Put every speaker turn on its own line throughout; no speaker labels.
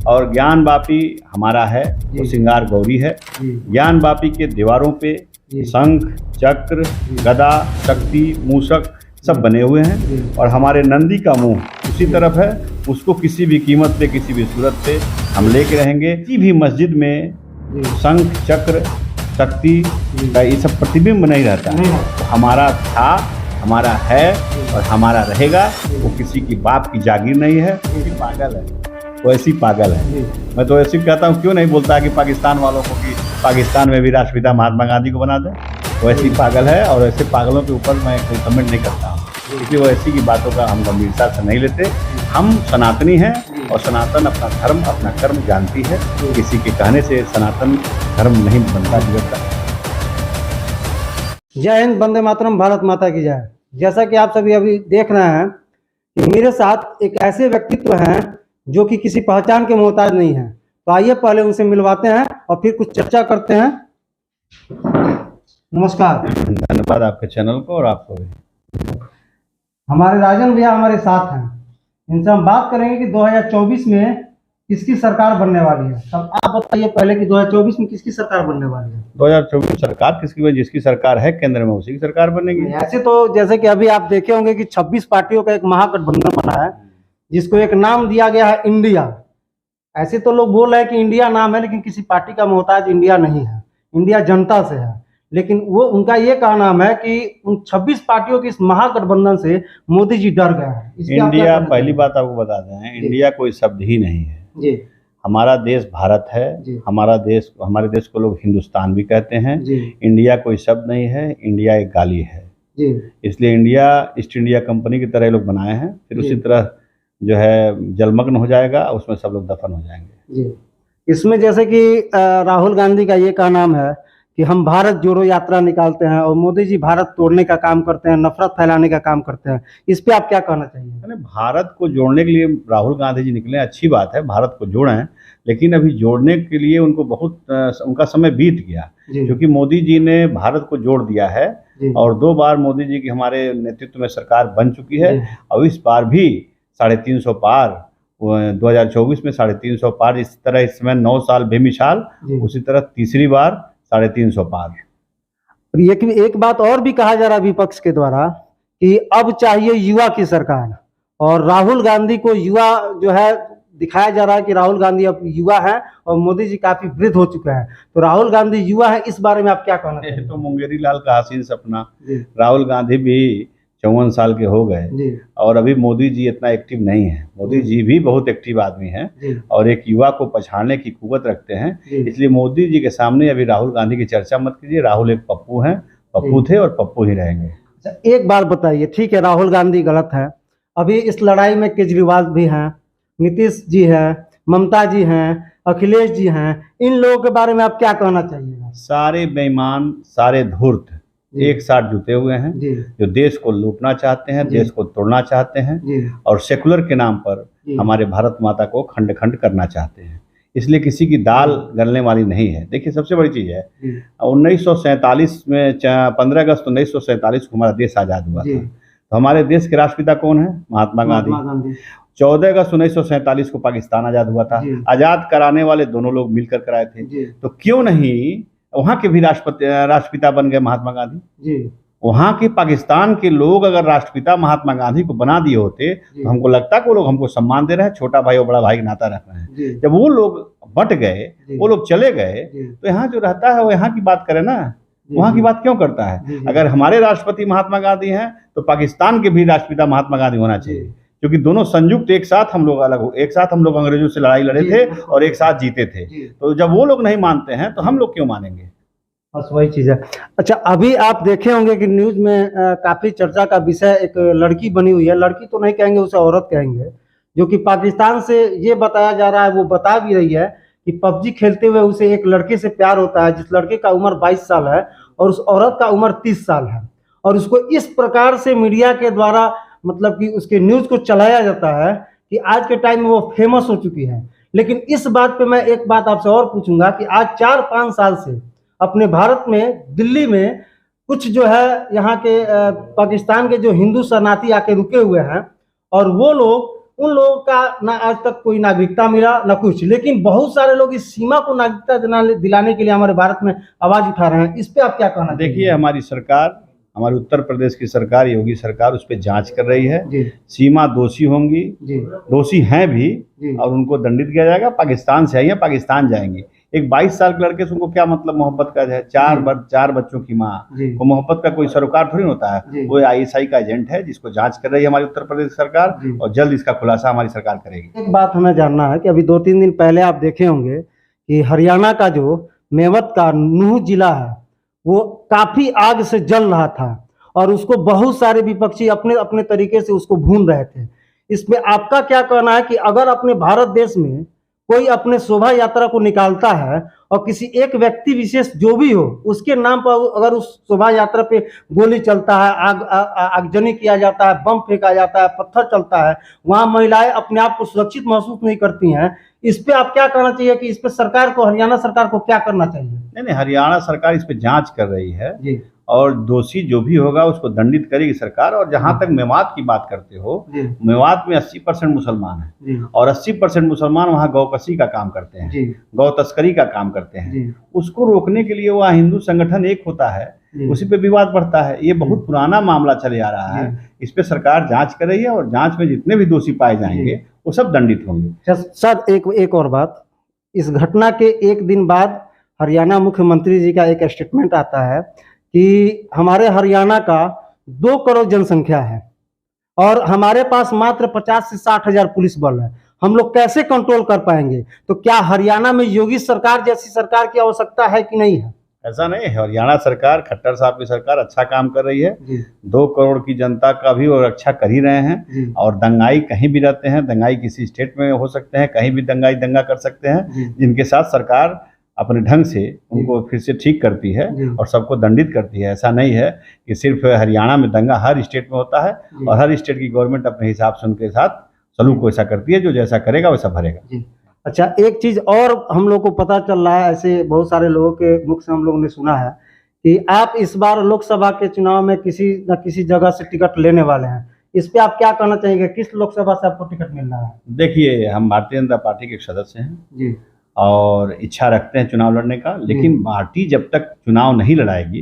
और ज्ञान वापी हमारा है, वो श्रृंगार गौरी है। ज्ञान वापी के दीवारों पे शंख, चक्र, गदा, शक्ति, मूषक सब बने हुए हैं और हमारे नंदी का मुंह उसी तरफ है। उसको किसी भी कीमत पे, किसी भी सूरत पे हम लेके रहेंगे। किसी भी मस्जिद में शंख, चक्र, शक्ति का ये सब प्रतिबिंब नहीं रहता है। तो हमारा था, हमारा है और हमारा रहेगा। वो किसी की बाप की जागीर नहीं है। पागल है वो, ऐसी पागल है। मैं तो ऐसे कहता हूँ, क्यों नहीं बोलता है कि पाकिस्तान वालों को कि पाकिस्तान में भी राष्ट्रपिता महात्मा गांधी को बना दें। वो ऐसी पागल है और ऐसे पागलों के ऊपर मैं कोई कमेंट नहीं करता हूँ, क्योंकि वो ऐसी की बातों का हम गंभीरता से नहीं लेते। हम सनातनी हैं और सनातन अपना धर्म, अपना कर्म जानती है। किसी के कहने से सनातन धर्म नहीं बनता, बिगड़ता।
जय हिंद, वंदे मातरम, भारत माता की जय। जैसा कि आप सभी अभी देख रहे हैं कि मेरे साथ एक ऐसे व्यक्तित्व हैं जो कि किसी पहचान के मोहताज नहीं है। तो आइए पहले उनसे मिलवाते हैं और फिर कुछ चर्चा करते हैं। नमस्कार।
धन्यवाद आपके चैनल को और आपको भी।
हमारे राजन भैया हमारे साथ हैं, इनसे हम बात करेंगे कि 2024 में किसकी सरकार बनने वाली है। तब आप बताइए पहले कि 2024 में किसकी सरकार बनने वाली है।
2024 सरकार किसकी, जिसकी सरकार है केंद्र में उसी की सरकार बनेगी।
ऐसे तो जैसे कि अभी आप देखे होंगे कि 26 पार्टियों का एक महागठबंधन बना है, जिसको एक नाम दिया गया है इंडिया। ऐसे तो लोग बोल रहे हैं कि इंडिया नाम है, लेकिन किसी पार्टी का मोहताज इंडिया नहीं है, इंडिया जनता से है। लेकिन वो उनका ये कहना है कि उन 26 पार्टियों के इस महागठबंधन से मोदी जी डर गए हैं।
इंडिया, पहली बात आपको बता दें, इंडिया कोई शब्द ही नहीं है
जी।
हमारा देश भारत है। हमारा देश, हमारे देश को लोग हिंदुस्तान भी कहते हैं। इंडिया कोई शब्द नहीं है, इंडिया एक गाली है
जी।
इसलिए इंडिया ईस्ट इंडिया कंपनी की तरह लोग बनाए हैं। फिर उसी तरह जो है जलमग्न हो जाएगा, उसमें सब लोग दफन हो जाएंगे
जी। इसमें जैसे कि राहुल गांधी का ये कहना है कि हम भारत जोड़ो यात्रा निकालते हैं और मोदी जी भारत तोड़ने का काम करते हैं, नफरत फैलाने का काम करते हैं। इस पे आप क्या कहना चाहिए।
भारत को जोड़ने के लिए राहुल गांधी जी निकले, अच्छी बात है, भारत को जोड़ें, लेकिन अभी जोड़ने के लिए उनको बहुत उनका समय बीत गया, क्योंकि मोदी जी ने भारत को जोड़ दिया है और 2 बार मोदी जी की हमारे नेतृत्व में सरकार बन चुकी है। और इस बार भी 350 पार, 2024 में 350 पार। इस तरह इसमें 9 साल बेमिसाल, उसी तरह तीसरी बार 350 पार।
एक बात और भी कहा जा रहा है विपक्ष के द्वारा कि अब चाहिए युवा की सरकार, और राहुल गांधी को युवा जो है दिखाया जा रहा है कि राहुल गांधी अब युवा है और मोदी जी काफी वृद्ध हो चुके हैं। तो राहुल गांधी युवा है, इस बारे में आप क्या कहना चाहिए।
तो मुंगेरी लाल का हसीन सपना। राहुल गांधी भी 54 साल के हो गए और अभी मोदी जी इतना एक्टिव नहीं है। मोदी जी भी बहुत एक्टिव आदमी हैं और एक युवा को पछाड़ने की कुव्वत रखते हैं। इसलिए मोदी जी के सामने अभी राहुल गांधी की चर्चा मत कीजिए। राहुल एक पप्पू हैं, पप्पू थे और पप्पू ही रहेंगे।
एक बात बताइए, ठीक है राहुल गांधी गलत है, अभी इस लड़ाई में केजरीवाल भी हैं, नीतीश जी हैं, ममता जी हैं, अखिलेश जी हैं, इन लोगों के बारे में आप क्या कहना चाहिए।
सारे बेईमान, सारे धूर्त एक साथ जुटे हुए हैं, जो देश को लूटना चाहते हैं, देश को तोड़ना चाहते हैं और सेकुलर के नाम पर हमारे भारत माता को खंड खंड करना चाहते हैं। इसलिए किसी की दाल गलने वाली नहीं है। देखिए सबसे बड़ी चीज़ है 1947 में 15 अगस्त 1947 को हमारा देश आज़ाद हुआ था। तो हमारे देश के राष्ट्रपिता कौन है? महात्मा गांधी। 14 अगस्त 1947 को पाकिस्तान आज़ाद हुआ था। आज़ाद कराने वाले दोनों लोग मिलकर कराए थे। तो क्यों नहीं वहाँ के भी राष्ट्रपिता बन गए महात्मा गांधी। वहाँ के पाकिस्तान के लोग अगर राष्ट्रपिता महात्मा गांधी को बना दिए होते तो हमको लगता कि वो लोग हमको सम्मान दे रहे हैं, छोटा भाई और बड़ा भाई का नाता रख रहे हैं। जब वो लोग बट गए, वो लोग चले गए, तो यहाँ जो रहता है वो यहाँ की बात करे ना, वहाँ की बात क्यों करता है। अगर हमारे राष्ट्रपति महात्मा गांधी हैं तो पाकिस्तान के भी राष्ट्रपिता महात्मा गांधी होना चाहिए, क्योंकि दोनों संयुक्त एक साथ हम लोग अलग हो, एक साथ हम लोग अंग्रेजों से लड़ाई लड़े थे और एक साथ जीते थे। तो जब वो लोग नहीं मानते हैं तो हम लोग क्यों मानेंगे।
बस वही चीज है। अच्छा, अभी आप देखे होंगे कि न्यूज में काफी चर्चा का विषय एक लड़की बनी हुई है, लड़की तो नहीं कहेंगे उसे औरत कहेंगे, जो कि पाकिस्तान से ये बताया जा रहा है, वो बता भी रही है कि पबजी खेलते हुए उसे एक लड़के से प्यार होता है, जिस लड़के का उम्र 22 साल है और उस औरत का उम्र 30 साल है। और उसको इस प्रकार से मीडिया के द्वारा मतलब कि उसके न्यूज को चलाया जाता है कि आज के टाइम में वो फेमस हो चुकी है। लेकिन इस बात पे मैं एक बात आपसे और पूछूंगा कि आज 4-5 साल से अपने भारत में, दिल्ली में कुछ जो है यहाँ के पाकिस्तान के जो हिंदू शरणार्थी आके रुके हुए हैं और वो लोग उन लोगों का ना आज तक कोई नागरिकता मिला ना कुछ, लेकिन बहुत सारे लोग इस सीमा को नागरिकता दिलाने के लिए हमारे भारत में आवाज उठा रहे हैं। इस पे आप क्या कहना?
देखिए, हमारी सरकार, हमारी उत्तर प्रदेश की सरकार, योगी सरकार उस पर जांच कर रही है। सीमा दोषी होंगी, दोषी हैं भी, और उनको दंडित किया जाएगा। पाकिस्तान से आई है, पाकिस्तान जाएंगी। एक 22 साल के लड़के से उनको क्या मतलब मोहब्बत का है? चार बच्चों की माँ को मोहब्बत का कोई सरोकार थोड़ी होता है। वो ISI का एजेंट है जिसको जांच कर रही है हमारी उत्तर प्रदेश सरकार, और जल्द इसका खुलासा हमारी सरकार करेगी।
एक बात हमें जानना है कि अभी 2-3 दिन पहले आप देखे होंगे कि हरियाणा का जो मेवत का नूह जिला है वो काफी आग से जल रहा था, और उसको बहुत सारे विपक्षी अपने अपने तरीके से उसको भून रहे थे। इसमें आपका क्या कहना है कि अगर अपने भारत देश में कोई अपने शोभा यात्रा को निकालता है और किसी एक व्यक्ति विशेष जो भी हो उसके नाम पर अगर उस शोभा यात्रा पे गोली चलता है, आगजनी किया जाता है, बम फेंका जाता है, पत्थर चलता है, वहां महिलाएं अपने आप को सुरक्षित महसूस नहीं करती हैं, इस पे आप क्या करना चाहिए कि इस पे सरकार को, हरियाणा सरकार को क्या करना चाहिए?
नहीं, हरियाणा सरकार इस पे जांच कर रही है
जी,
और दोषी जो भी होगा उसको दंडित करेगी सरकार। और जहां तक मेवात की बात करते हो, मेवात में 80% मुसलमान हैं, और 80% मुसलमान वहां गौकशी का काम करते हैं, गौ तस्करी का काम करते हैं। उसको रोकने के लिए वहाँ हिंदू संगठन एक होता है, उसी पे विवाद बढ़ता है। ये बहुत पुराना मामला चले आ रहा है। इस पे सरकार जांच कर रही है, और जांच में जितने भी दोषी पाए जाएंगे वो सब दंडित होंगे।
सर, एक और बात, इस घटना के एक दिन बाद हरियाणा मुख्यमंत्री जी का एक स्टेटमेंट आता है कि हमारे हरियाणा का 2 करोड़ जनसंख्या है और हमारे पास मात्र 50 से 60 हजार पुलिस बल है, हम लोग कैसे कंट्रोल कर पाएंगे? तो क्या हरियाणा में योगी सरकार जैसी सरकार की आवश्यकता है कि नहीं है?
ऐसा नहीं है, हरियाणा सरकार, खट्टर साहब की सरकार अच्छा काम कर रही है। 2 करोड़ की जनता का भी वो रक्षा कर ही रहे हैं। और दंगाई कहीं भी रहते हैं, दंगाई किसी स्टेट में हो सकते हैं, कहीं भी दंगाई दंगा कर सकते हैं, जिनके साथ सरकार अपने ढंग से उनको फिर से ठीक करती है और सबको दंडित करती है। ऐसा नहीं है कि सिर्फ हरियाणा में दंगा, हर स्टेट में होता है, और हर स्टेट की गवर्नमेंट अपने हिसाब से उनके साथ सलूक वैसा करती है, जो जैसा करेगा वैसा भरेगा।
अच्छा, एक चीज और हम लोग को पता चल रहा है, ऐसे बहुत सारे लोगों के मुख से हम लोगों ने सुना है कि आप इस बार लोकसभा के चुनाव में किसी न किसी जगह से टिकट लेने वाले हैं। इस पे आप क्या कहना चाहेंगे? किस लोकसभा से आपको टिकट मिल रहा है?
देखिए, हम भारतीय जनता पार्टी के एक सदस्य हैं
जी,
और इच्छा रखते हैं चुनाव लड़ने का, लेकिन पार्टी जब तक चुनाव नहीं लड़ाएगी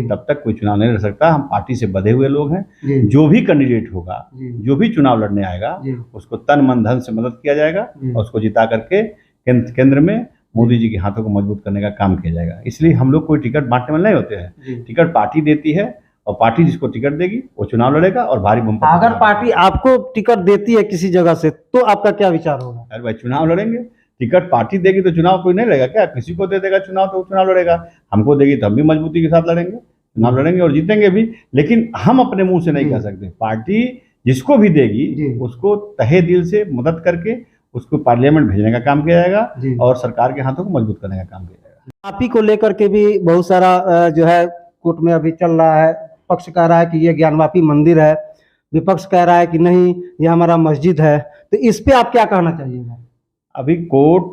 तब तक कोई चुनाव नहीं लड़ सकता। हम पार्टी से बंधे हुए लोग हैं। जो भी कैंडिडेट होगा, जो भी चुनाव लड़ने आएगा, उसको तन मन धन से मदद किया जाएगा और उसको जिता करके केंद्र में मोदी जी के हाथों को मजबूत करने का काम किया जाएगा। इसलिए हम लोग कोई टिकट बांटने वाले नहीं होते हैं। टिकट पार्टी देती है, और पार्टी जिसको टिकट देगी वो चुनाव लड़ेगा और भारी बम।
अगर पार्टी आपको टिकट देती है किसी जगह से तो आपका क्या विचार होगा?
अरे भाई, चुनाव लड़ेंगे। टिकट पार्टी देगी तो चुनाव कोई नहीं लड़ेगा क्या? किसी को दे देगा चुनाव तो चुनाव लड़ेगा। हमको देगी तो हम भी मजबूती के साथ लड़ेंगे, चुनाव लड़ेंगे और जीतेंगे भी। लेकिन हम अपने मुंह से नहीं कह सकते। पार्टी जिसको भी देगी उसको तहे दिल से मदद करके उसको पार्लियामेंट भेजने का काम किया जाएगा और सरकार के हाथों को मजबूत करने का काम किया जाएगा।
आप ही को लेकर के भी बहुत सारा जो है कोर्ट में अभी चल रहा है। पक्ष कह रहा है कि ये ज्ञानवापी मंदिर है, विपक्ष कह रहा है कि नहीं ये हमारा मस्जिद है। तो इस पे आप क्या कहना चाहिएगा?
अभी कोर्ट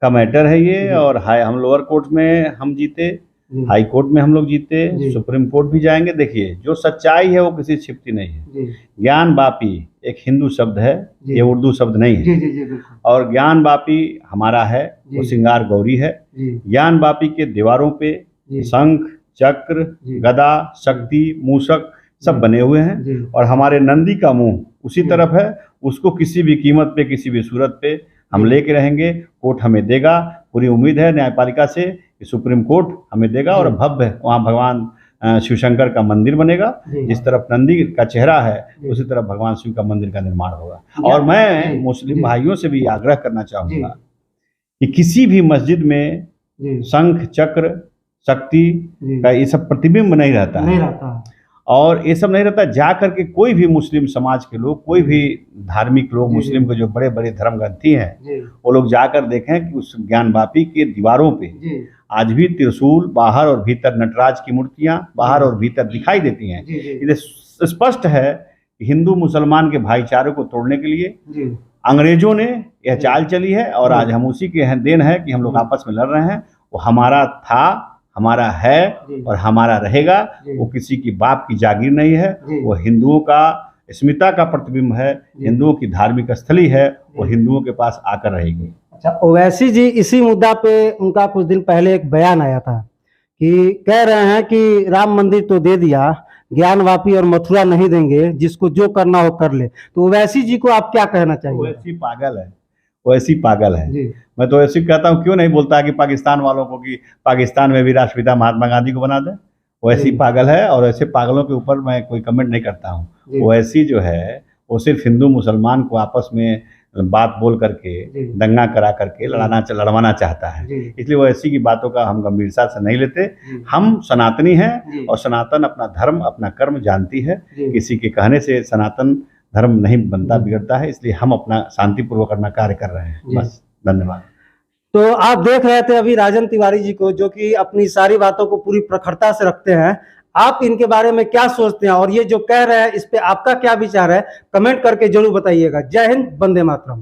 का मैटर है ये, और हम लोअर कोर्ट में हम जीते, हाई कोर्ट में हम लोग जीते, सुप्रीम कोर्ट भी जाएंगे। देखिए, जो सच्चाई है वो किसी छिपती नहीं है। ज्ञानवापी एक हिंदू शब्द है, ये उर्दू शब्द नहीं है। और ज्ञानवापी हमारा है, वो श्रृंगार गौरी है। ज्ञानवापी के दीवारों पे शंख, चक्र, गदा, शक्ति, मूषक सब बने हुए हैं, और हमारे नंदी का मुंह उसी तरफ है। उसको किसी भी कीमत पे, किसी भी सूरत पे हम लेके रहेंगे। कोर्ट हमें देगा, पूरी उम्मीद है न्यायपालिका से कि सुप्रीम कोर्ट हमें देगा, और भव्य वहाँ भगवान शिव शंकर का मंदिर बनेगा। जिस तरफ नंदी का चेहरा है उसी तरफ भगवान शिव का मंदिर का निर्माण होगा। और मैं मुस्लिम भाइयों से भी आग्रह करना चाहूँगा कि किसी भी मस्जिद में शंख, चक्र, शक्ति का ये सब प्रतिबिंब नहीं रहता है। और ये सब नहीं रहता। जा करके कोई भी मुस्लिम समाज के लोग, कोई भी धार्मिक लोग, मुस्लिम के जो बड़े बड़े धर्म ग्रंथी हैं, वो लोग जाकर देखें कि उस ज्ञानवापी के दीवारों पे आज भी त्रिशूल, बाहर और भीतर नटराज की मूर्तियां बाहर और भीतर दिखाई देती हैं। ये स्पष्ट है कि हिंदू मुसलमान के भाईचारे को तोड़ने के लिए अंग्रेजों ने यह चाल चली है, और आज हम उसी के देन है कि हम लोग आपस में लड़ रहे हैं। वो हमारा था, हमारा है और हमारा रहेगा। वो किसी की बाप की जागीर नहीं है, वो हिंदुओं का अस्मिता का प्रतिबिंब है, हिंदुओं की धार्मिक स्थली है, वो हिंदुओं के पास आकर रहेगी।
अच्छा, ओवैसी जी, इसी मुद्दा पे उनका कुछ दिन पहले एक बयान आया था कि कह रहे हैं कि राम मंदिर तो दे दिया, ज्ञानवापी और मथुरा नहीं देंगे, जिसको जो करना हो कर ले। तो ओवैसी जी को आप क्या कहना चाहिए?
ओवैसी पागल है, ओवैसी पागल है।
जी।
मैं तो ऐसी कहता हूँ, क्यों नहीं बोलता कि पाकिस्तान वालों को कि पाकिस्तान में भी राष्ट्रपिता महात्मा गांधी को बना दे। वो ऐसी पागल है, और ऐसे पागलों के ऊपर मैं कोई कमेंट नहीं करता हूँ। वो ऐसी जो है वो सिर्फ हिंदू मुसलमान को आपस में बात बोल करके, दंगा करा करके लड़वाना चाहता है। इसलिए वो ऐसी की बातों का हम गंभीरता से नहीं लेते। हम सनातनी हैं, और सनातन अपना धर्म अपना कर्म जानती है। किसी के कहने से सनातन धर्म नहीं बनता बिगड़ता है, इसलिए हम अपना शांतिपूर्वक अपना कार्य कर रहे हैं। बस, धन्यवाद।
तो आप देख रहे थे अभी राजन तिवारी जी को, जो कि अपनी सारी बातों को पूरी प्रखरता से रखते हैं। आप इनके बारे में क्या सोचते हैं, और ये जो कह रहे हैं इस पे आपका क्या विचार है, कमेंट करके जरूर बताइएगा। जय हिंद, वंदे मातरम।